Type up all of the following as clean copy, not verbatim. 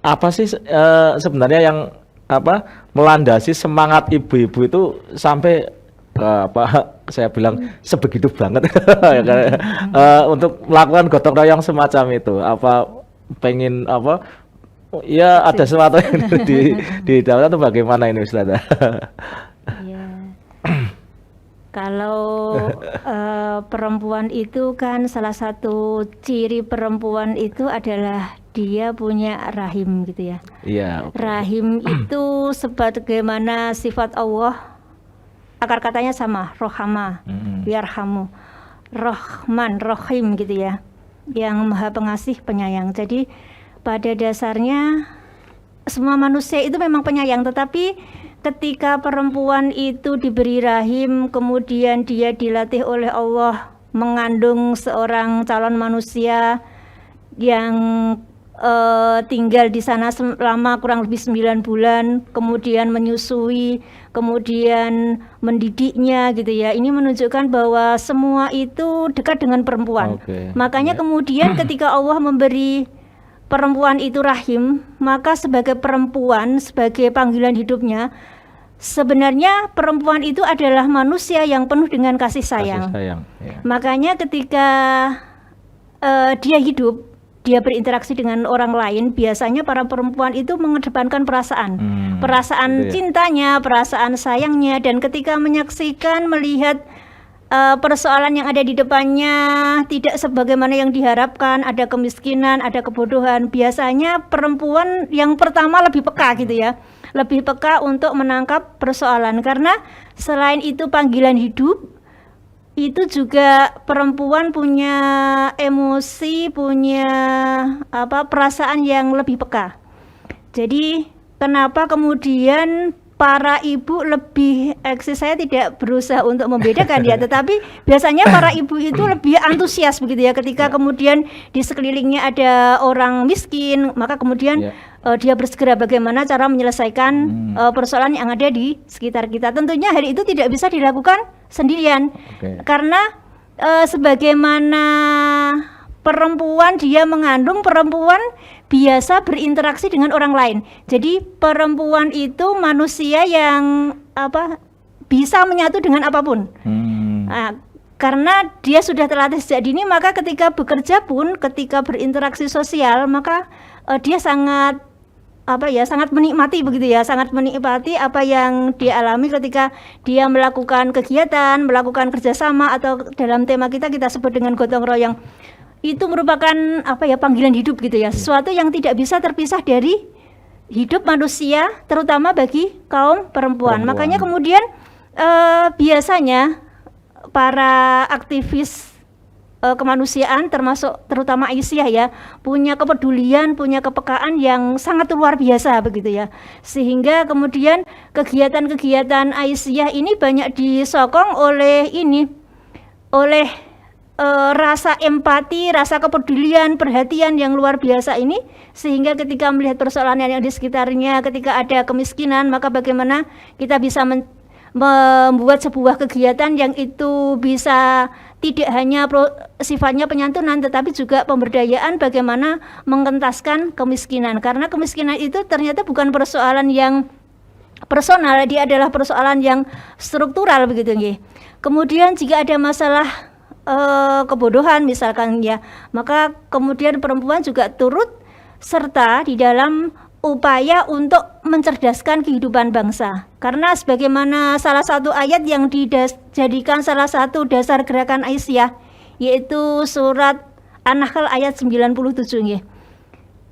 apa sih sebenarnya yang apa melandasi semangat ibu-ibu itu sampai apa saya bilang sebegitu banget ya kan, untuk melakukan gotong royong semacam itu apa pengen apa ya ada sesuatu yang di dalam itu bagaimana ini Ustazah? Ya, kalau perempuan itu kan salah satu ciri perempuan itu adalah dia punya rahim gitu ya. Iya, oke. Rahim itu sebagaimana sifat Allah, akar katanya sama, rohama, yarhamu, rohman, rohim gitu ya, yang maha pengasih penyayang. Jadi pada dasarnya semua manusia itu memang penyayang, tetapi ketika perempuan itu diberi rahim, kemudian dia dilatih oleh Allah mengandung seorang calon manusia yang tinggal di sana selama kurang lebih 9 bulan, kemudian menyusui, kemudian mendidiknya gitu ya. Ini menunjukkan bahwa semua itu dekat dengan perempuan. Oke, Makanya iya. kemudian ketika Allah memberi perempuan itu rahim, maka sebagai perempuan, sebagai panggilan hidupnya, sebenarnya perempuan itu adalah manusia yang penuh dengan kasih sayang. Kasih sayang, ya. Makanya ketika dia hidup, dia berinteraksi dengan orang lain, biasanya para perempuan itu mengedepankan perasaan, perasaan gitu ya. cintanya, perasaan sayangnya, dan ketika menyaksikan, melihat persoalan yang ada di depannya tidak sebagaimana yang diharapkan, ada kemiskinan, ada kebodohan, biasanya perempuan yang pertama lebih peka gitu ya, lebih peka untuk menangkap persoalan, karena selain itu panggilan hidup, itu juga perempuan punya emosi, punya perasaan yang lebih peka. Jadi kenapa kemudian para ibu lebih eksis, saya tidak berusaha untuk membedakan ya, tetapi biasanya para ibu itu lebih antusias begitu ya ketika kemudian di sekelilingnya ada orang miskin, maka kemudian dia bersegera bagaimana cara menyelesaikan persoalan yang ada di sekitar kita. Tentunya hal itu tidak bisa dilakukan sendirian, karena sebagaimana perempuan dia mengandung, perempuan biasa berinteraksi dengan orang lain. Jadi perempuan itu manusia yang bisa menyatu dengan apapun. Nah, karena dia sudah terlatih sejak dini, maka ketika bekerja pun, ketika berinteraksi sosial, maka dia sangat sangat menikmati begitu ya, sangat menikmati apa yang dia alami ketika dia melakukan kegiatan, melakukan kerjasama, atau dalam tema kita sebut dengan gotong royong. Itu merupakan panggilan hidup gitu ya, sesuatu yang tidak bisa terpisah dari hidup manusia, terutama bagi kaum perempuan. Makanya kemudian biasanya para aktivis kemanusiaan, termasuk terutama Aisyah ya, punya kepedulian, punya kepekaan yang sangat luar biasa begitu ya, sehingga kemudian kegiatan-kegiatan Aisyah ini banyak disokong oleh rasa empati, rasa kepedulian, perhatian yang luar biasa ini, sehingga ketika melihat persoalan yang di sekitarnya, ketika ada kemiskinan, maka bagaimana kita bisa membuat sebuah kegiatan yang itu bisa tidak hanya sifatnya penyantunan, tetapi juga pemberdayaan, bagaimana mengentaskan kemiskinan, karena kemiskinan itu ternyata bukan persoalan yang personal, dia adalah persoalan yang struktural begitu nggih. Kemudian jika ada masalah kebodohan misalkan ya, maka kemudian perempuan juga turut serta di dalam upaya untuk mencerdaskan kehidupan bangsa, karena sebagaimana salah satu ayat yang dijadikan salah satu dasar gerakan Aisyah, yaitu surat An-Nahl ayat 97 nggih.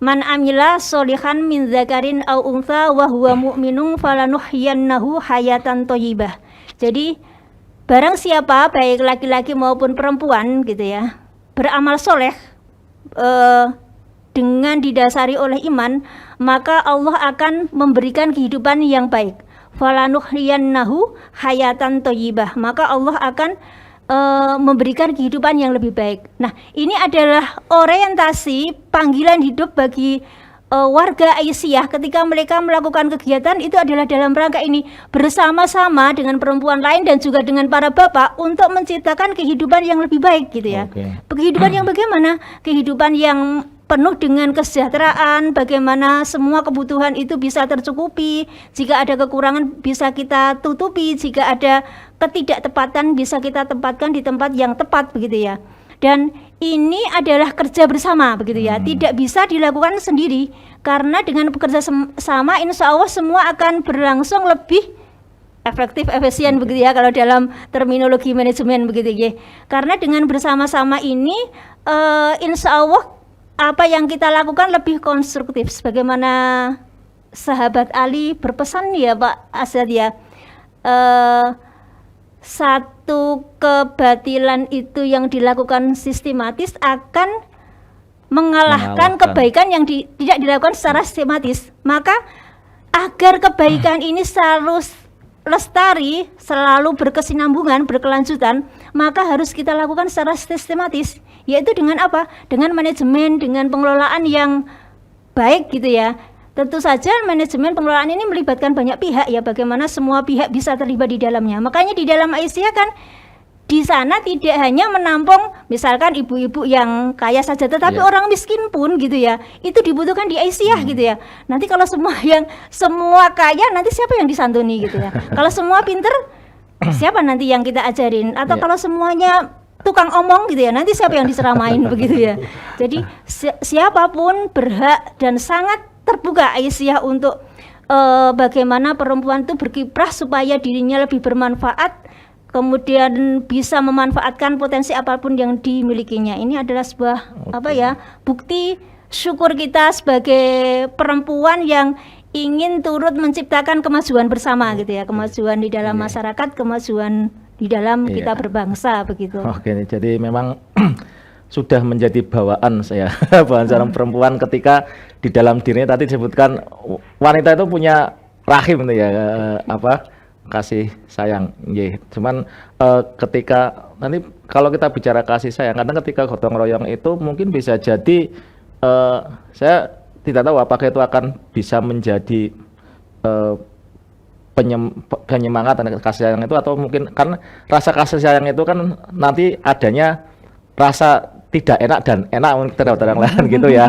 Man amila sholihan min dzakarin aw untha wa huwa mu'minun falanuhyiyannahu hayatan thayyibah. Jadi barang siapa baik laki-laki maupun perempuan gitu ya, beramal soleh dengan didasari oleh iman, maka Allah akan memberikan kehidupan yang baik. Falanuhyiyannahu hayatan thayyibah, maka Allah akan memberikan kehidupan yang lebih baik. Nah, ini adalah orientasi panggilan hidup bagi warga Aisyah ketika mereka melakukan kegiatan itu adalah dalam rangka ini, bersama-sama dengan perempuan lain dan juga dengan para bapak untuk menciptakan kehidupan yang lebih baik gitu ya. Kehidupan yang bagaimana? Kehidupan yang penuh dengan kesejahteraan, bagaimana semua kebutuhan itu bisa tercukupi, jika ada kekurangan bisa kita tutupi, jika ada ketidaktepatan bisa kita tempatkan di tempat yang tepat begitu ya. Dan ini adalah kerja bersama begitu ya, tidak bisa dilakukan sendiri, karena dengan bekerja sama insya Allah semua akan berlangsung lebih efektif, efisien begitu ya kalau dalam terminologi manajemen begitu ya. Karena dengan bersama-sama ini insya Allah apa yang kita lakukan lebih konstruktif, sebagaimana sahabat Ali berpesan ya Pak Asad ya, satu kebatilan itu yang dilakukan sistematis akan mengalahkan kebaikan yang tidak dilakukan secara sistematis. Maka agar kebaikan ini selalu lestari, selalu berkesinambungan, berkelanjutan, maka harus kita lakukan secara sistematis, yaitu dengan apa? Dengan manajemen, dengan pengelolaan yang baik gitu ya. Tentu saja manajemen pengelolaan ini melibatkan banyak pihak ya, bagaimana semua pihak bisa terlibat di dalamnya. Makanya di dalam Aisyah kan di sana tidak hanya menampung misalkan ibu-ibu yang kaya saja, tetapi orang miskin pun gitu ya, itu dibutuhkan di Aisyah gitu ya. Nanti kalau semua kaya, nanti siapa yang disantuni gitu ya. Kalau semua pinter, siapa nanti yang kita ajarin? Atau kalau semuanya tukang omong gitu ya, nanti siapa yang diceramain begitu ya. Jadi siapapun berhak dan sangat terbuka Aisyah untuk bagaimana perempuan itu berkiprah supaya dirinya lebih bermanfaat, kemudian bisa memanfaatkan potensi apapun yang dimilikinya. Ini adalah sebuah bukti syukur kita sebagai perempuan yang ingin turut menciptakan kemajuan bersama gitu ya, kemajuan di dalam masyarakat, kemajuan di dalam kita berbangsa begitu. Oke, jadi memang sudah menjadi bawaan saya bawaan seorang perempuan ketika di dalam dirinya tadi disebutkan wanita itu punya rahim gitu ya, kasih sayang, cuman ketika nanti kalau kita bicara kasih sayang, kadang ketika gotong royong itu mungkin bisa jadi saya tidak tahu apakah itu akan bisa menjadi penyemangat kasih sayang itu, atau mungkin karena rasa kasih sayang itu kan nanti adanya rasa tidak enak dan enak terhadap orang lain gitu ya.